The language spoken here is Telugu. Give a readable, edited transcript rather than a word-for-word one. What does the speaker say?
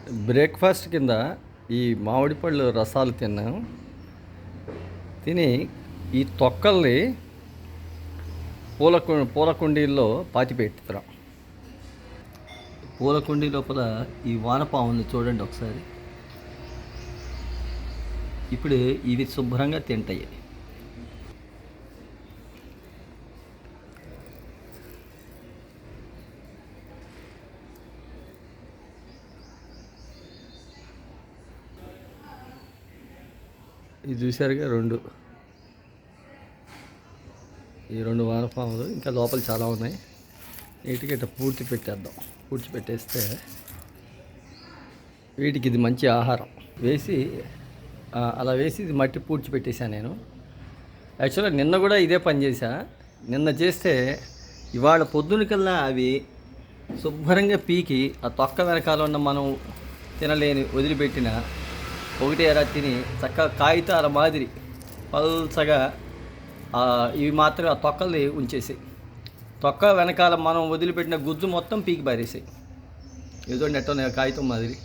బ్రేక్ఫాస్ట్ కింద ఈ మామిడి పళ్ళు రసాలు తిన్నాను. తిని ఈ తొక్కల్ని పూల కుండీల్లో పాతిపెట్టుతున్నాం. పూల కుండీ లోపల ఈ వానపాముని చూడండి ఒకసారి. ఇప్పుడు ఇవి శుభ్రంగా తింటాయి. ఇది చూసారుగా ఈ రెండు వానపాములు ఇంకా లోపల చాలా ఉన్నాయి. వీటికి ఇట్లా పూడ్చి పెట్టేద్దాం. పూడ్చి పెట్టేస్తే వీటికి ఇది మంచి ఆహారం. అలా వేసి ఇది మట్టి పూడ్చి పెట్టేశాను నేను. యాక్చువల్గా నిన్న కూడా ఇదే పని చేశా. నిన్న చేస్తే ఇవాళ పొద్దునకల్లా అవి శుభ్రంగా పీకి ఆ తొక్క వెనకాల ఉన్న మనం తినలేని వదిలిపెట్టిన ఒకటి ఎరా తిని చక్కగా కాగితాల మాదిరి పల్చగా ఇవి మాత్రం ఆ తొక్కల్ని ఉంచేసాయి. తొక్క వెనకాల మనం వదిలిపెట్టిన గుజ్జు మొత్తం పీకి పారేసాయి. ఏదో నెట్టో కాగితం మాదిరి.